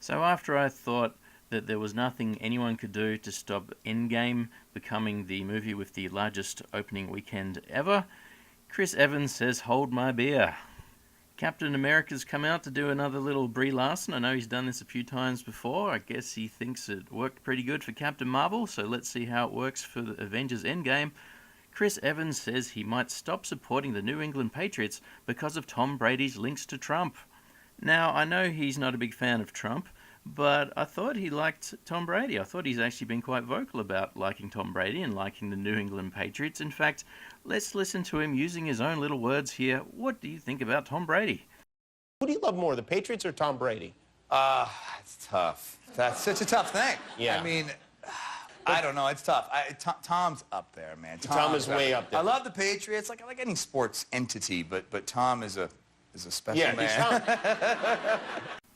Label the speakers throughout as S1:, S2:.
S1: So after I thought that there was nothing anyone could do to stop Endgame becoming the movie with the largest opening weekend ever, Chris Evans says, "Hold my beer." Captain America's come out to do another little Brie Larson. I know he's done this a few times before. I guess he thinks it worked pretty good for Captain Marvel, so let's see how it works for the Avengers Endgame. Chris Evans says he might stop supporting the New England Patriots because of Tom Brady's links to Trump. Now, I know he's not a big fan of Trump, but I thought he liked Tom Brady. I thought he's actually been quite vocal about liking Tom Brady and liking the New England Patriots. In fact, let's listen to him using his own little words here. What do you think about Tom Brady?
S2: Who do you love more, the Patriots or Tom Brady?
S3: It's tough. That's such a tough thing.
S2: Yeah.
S3: I mean, I don't know. It's tough. Tom's up there, man.
S2: Tom is way up there.
S3: I love the Patriots, like any sports entity, but Tom is a special man.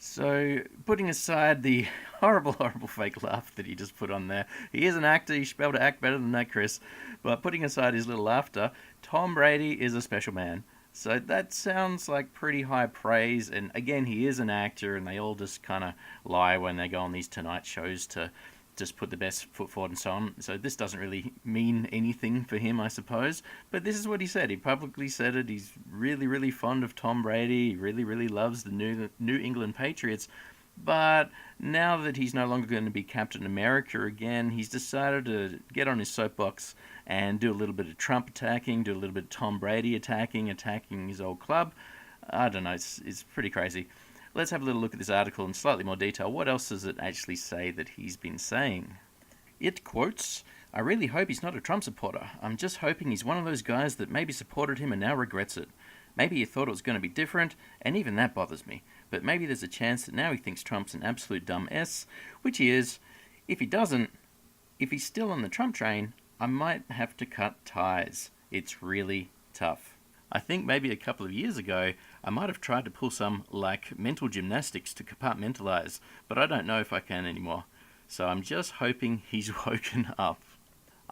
S1: So, putting aside the horrible, horrible fake laugh that he just put on there, he is an actor, you should be able to act better than that, Chris. But putting aside his little laughter, Tom Brady is a special man. So that sounds like pretty high praise, and again, he is an actor, and they all just kind of lie when they go on these Tonight shows to just put the best foot forward and so on. So this doesn't really mean anything for him, I suppose. But this is what he said. He publicly said it. He's really, really fond of Tom Brady. He really, really loves the New England Patriots. But now that he's no longer going to be Captain America again, he's decided to get on his soapbox and do a little bit of Trump attacking, do a little bit of Tom Brady attacking his old club. I don't know, it's pretty crazy. Let's have a little look at this article in slightly more detail. What else does it actually say that he's been saying? It quotes, "I really hope he's not a Trump supporter. I'm just hoping he's one of those guys that maybe supported him and now regrets it. Maybe he thought it was going to be different, and even that bothers me. But maybe there's a chance that now he thinks Trump's an absolute dumb S, which he is. If he doesn't, if he's still on the Trump train, I might have to cut ties. It's really tough." I think maybe a couple of years ago, I might have tried to pull some, like, mental gymnastics to compartmentalize, but I don't know if I can anymore. So I'm just hoping he's woken up.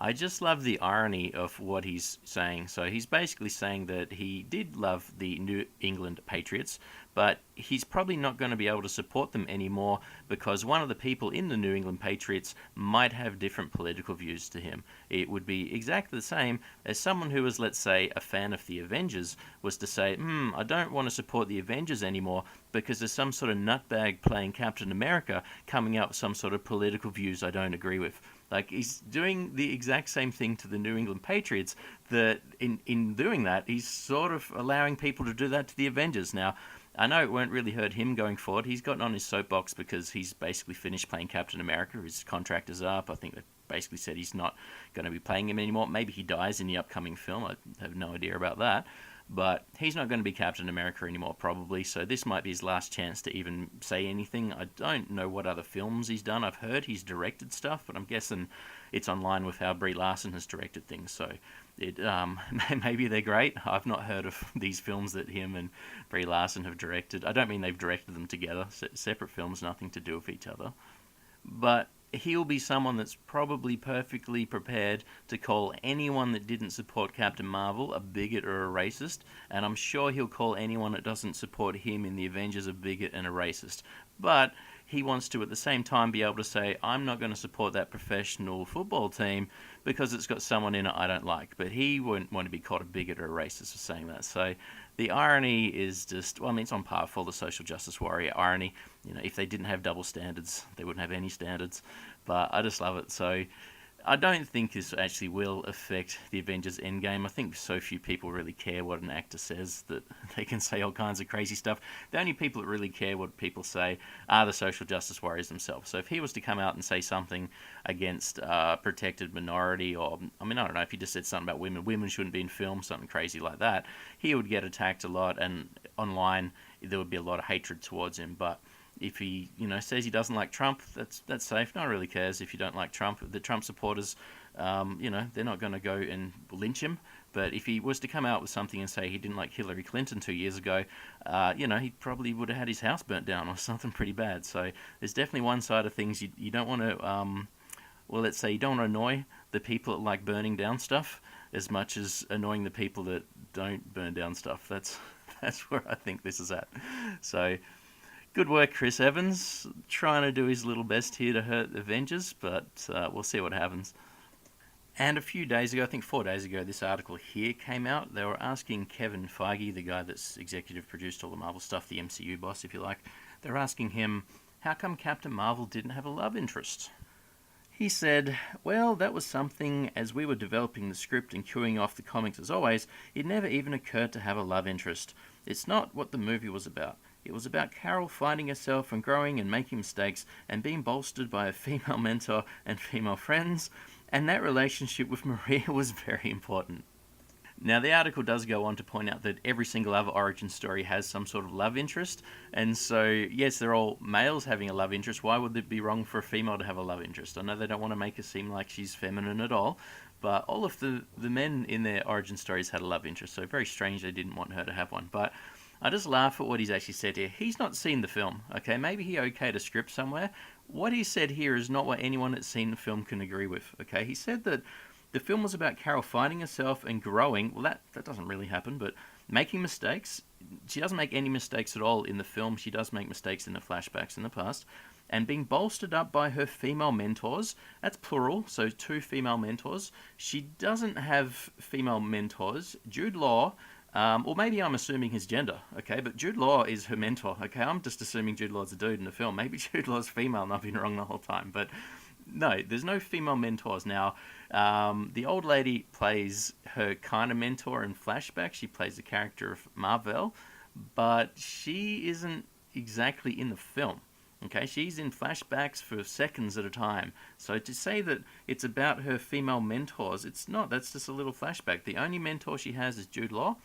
S1: I just love the irony of what he's saying. So he's basically saying that he did love the New England Patriots, but he's probably not going to be able to support them anymore because one of the people in the New England Patriots might have different political views to him. It would be exactly the same as someone who was, let's say, a fan of the Avengers was to say, I don't want to support the Avengers anymore because there's some sort of nutbag playing Captain America coming up with some sort of political views I don't agree with. Like, he's doing the exact same thing to the New England Patriots, that in doing that, he's sort of allowing people to do that to the Avengers. Now, I know it won't really hurt him going forward. He's gotten on his soapbox because he's basically finished playing Captain America. His contract is up. I think they basically said he's not going to be playing him anymore. Maybe he dies in the upcoming film. I have no idea about that. But he's not going to be Captain America anymore, probably, so this might be his last chance to even say anything. I don't know what other films he's done. I've heard he's directed stuff, but I'm guessing it's online with how Brie Larson has directed things, so maybe they're great. I've not heard of these films that him and Brie Larson have directed. I don't mean they've directed them together, separate films, nothing to do with each other. But he'll be someone that's probably perfectly prepared to call anyone that didn't support Captain Marvel a bigot or a racist, and I'm sure he'll call anyone that doesn't support him in the Avengers a bigot and a racist. But he wants to at the same time be able to say, I'm not going to support that professional football team because it's got someone in it I don't like. But he wouldn't want to be called a bigot or a racist for saying that. So the irony is just, well, I mean, it's on par for the social justice warrior irony. You know, if they didn't have double standards, they wouldn't have any standards. But I just love it. So I don't think this actually will affect the Avengers Endgame. I think so few people really care what an actor says that they can say all kinds of crazy stuff. The only people that really care what people say are the social justice warriors themselves. So if he was to come out and say something against protected minority, or, I mean, I don't know, if he just said something about women shouldn't be in film, something crazy like that, he would get attacked a lot, and online there would be a lot of hatred towards him. But if he, says he doesn't like Trump, that's safe. No one really cares if you don't like Trump. The Trump supporters, they're not going to go and lynch him. But if he was to come out with something and say he didn't like Hillary Clinton 2 years ago, he probably would have had his house burnt down or something pretty bad. So there's definitely one side of things you don't want to, let's say you don't want to annoy the people that like burning down stuff as much as annoying the people that don't burn down stuff. That's where I think this is at. So Good work, Chris Evans. Trying to do his little best here to hurt Avengers, but we'll see what happens. And a few days ago, I think 4 days ago, this article here came out. They were asking Kevin Feige, the guy that's executive produced all the Marvel stuff, the MCU boss, if you like, they're asking him, how come Captain Marvel didn't have a love interest? He said, well, that was something, as we were developing the script and queuing off the comics as always, it never even occurred to have a love interest. It's not what the movie was about. It was about Carol finding herself and growing and making mistakes and being bolstered by a female mentor and female friends, and that relationship with Maria was very important. Now, the article does go on to point out that every single other origin story has some sort of love interest, and so, yes, they're all males having a love interest. Why would it be wrong for a female to have a love interest? I know they don't want to make her seem like she's feminine at all, but all of the men in their origin stories had a love interest, so very strange they didn't want her to have one. But I just laugh at what he's actually said here. He's not seen the film, okay? Maybe he okayed a script somewhere. What he said here is not what anyone that's seen the film can agree with, okay? He said that the film was about Carol finding herself and growing. Well, that doesn't really happen, but making mistakes. She doesn't make any mistakes at all in the film. She does make mistakes in the flashbacks in the past. And being bolstered up by her female mentors. That's plural, so 2 female mentors. She doesn't have female mentors. Jude Law, or maybe I'm assuming his gender, okay? But Jude Law is her mentor, okay? I'm just assuming Jude Law's a dude in the film. Maybe Jude Law's female and I've been wrong the whole time. But no, there's no female mentors. Now, the old lady plays her kind of mentor in flashback. She plays the character of Marvel, but she isn't exactly in the film. Okay, she's in flashbacks for seconds at a time. So to say that it's about her female mentors, it's not. That's just a little flashback. The only mentor she has is Jude Law.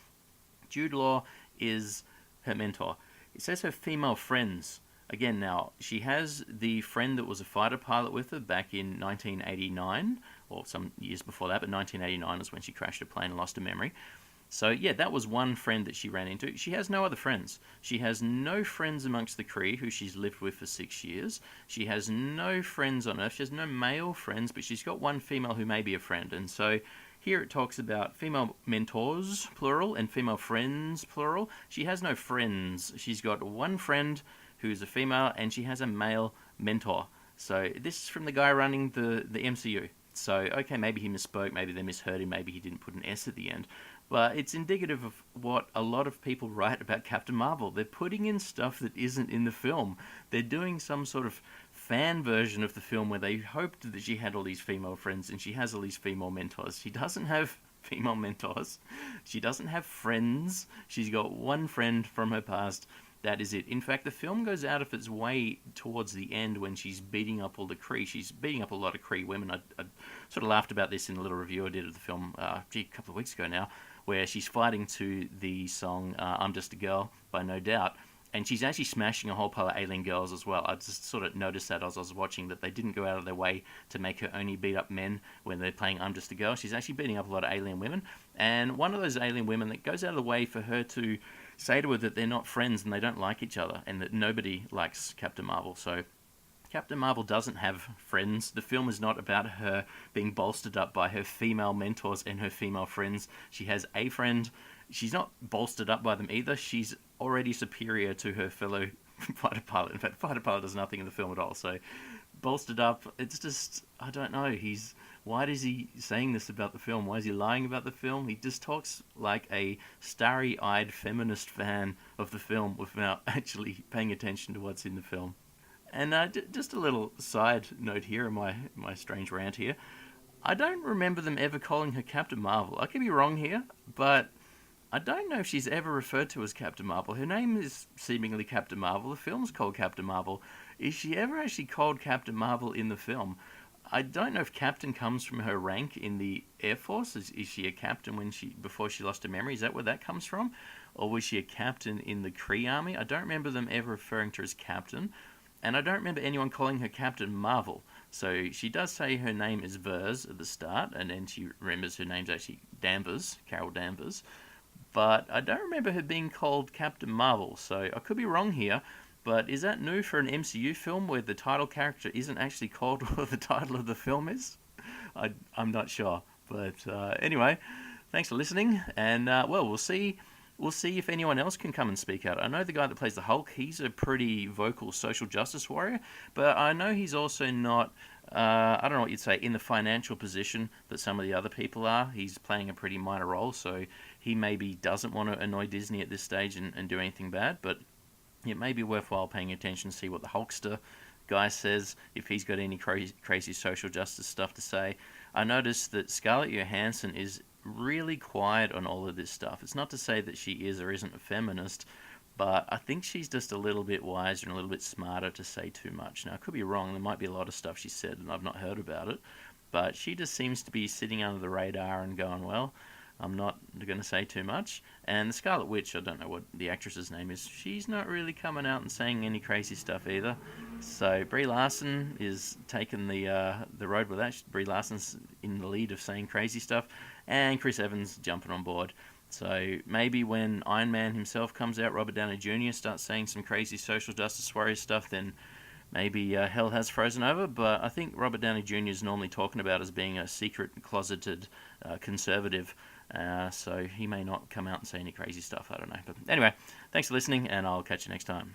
S1: Jude Law is her mentor. It says her female friends. Again, now, she has the friend that was a fighter pilot with her back in 1989, or some years before that, but 1989 is when she crashed a plane and lost her memory. So, yeah, that was one friend that she ran into. She has no other friends. She has no friends amongst the Kree, who she's lived with for 6 years. She has no friends on Earth. She has no male friends, but she's got one female who may be a friend. And so here it talks about female mentors, plural, and female friends, plural. She has no friends. She's got one friend who's a female, and she has a male mentor. So this is from the guy running the MCU. So, okay, maybe he misspoke, maybe they misheard him, maybe he didn't put an S at the end. But it's indicative of what a lot of people write about Captain Marvel. They're putting in stuff that isn't in the film. They're doing some sort of fan version of the film where they hoped that she had all these female friends and she has all these female mentors. She doesn't have female mentors. She doesn't have friends. She's got one friend from her past. That is it. In fact, the film goes out of its way towards the end when she's beating up all the Kree. She's beating up a lot of Kree women. I sort of laughed about this in a little review I did of the film a couple of weeks ago now, where she's fighting to the song I'm Just a Girl by No Doubt. And she's actually smashing a whole pile of alien girls as well. I just sort of noticed that as I was watching, that they didn't go out of their way to make her only beat up men when they're playing I'm Just a Girl. She's actually beating up a lot of alien women. And one of those alien women that goes out of the way for her to say to her that they're not friends and they don't like each other and that nobody likes Captain Marvel. So Captain Marvel doesn't have friends. The film is not about her being bolstered up by her female mentors and her female friends. She has a friend. She's not bolstered up by them either. She's already superior to her fellow fighter pilot. In fact, fighter pilot does nothing in the film at all. So bolstered up, it's just, I don't know. Why is he saying this about the film? Why is he lying about the film? He just talks like a starry-eyed feminist fan of the film without actually paying attention to what's in the film. And just a little side note here in my strange rant here. I don't remember them ever calling her Captain Marvel. I could be wrong here, but I don't know if she's ever referred to as Captain Marvel. Her name is seemingly Captain Marvel. The film's called Captain Marvel. Is she ever actually called Captain Marvel in the film? I don't know if captain comes from her rank in the Air Force. Is she a captain before she lost her memory? Is that where that comes from? Or was she a captain in the Kree Army? I don't remember them ever referring to her as captain. And I don't remember anyone calling her Captain Marvel. So she does say her name is Vers at the start, and then she remembers her name's actually Danvers, Carol Danvers. But I don't remember her being called Captain Marvel. So I could be wrong here. But is that new for an MCU film where the title character isn't actually called what the title of the film is? I'm not sure. But anyway, thanks for listening. And, we'll see We'll see if anyone else can come and speak out. I know the guy that plays the Hulk, he's a pretty vocal social justice warrior, but I know he's also not, I don't know what you'd say, in the financial position that some of the other people are. He's playing a pretty minor role, so he maybe doesn't want to annoy Disney at this stage and do anything bad, but it may be worthwhile paying attention to see what the Hulkster guy says, if he's got any crazy social justice stuff to say. I noticed that Scarlett Johansson is really quiet on all of this stuff. It's not to say that she is or isn't a feminist, but I think she's just a little bit wiser and a little bit smarter to say too much. Now, I could be wrong. There might be a lot of stuff she said and I've not heard about it, but she just seems to be sitting under the radar and going, well, I'm not going to say too much. And the Scarlet Witch, I don't know what the actress's name is, she's not really coming out and saying any crazy stuff either. So Brie Larson is taking the road with that. Brie Larson's in the lead of saying crazy stuff, and Chris Evans jumping on board. So maybe when Iron Man himself comes out, Robert Downey Jr. starts saying some crazy social justice warrior stuff, then maybe hell has frozen over. But I think Robert Downey Jr. is normally talking about as being a secret, closeted conservative. So he may not come out and say any crazy stuff. I don't know. But anyway, thanks for listening, and I'll catch you next time.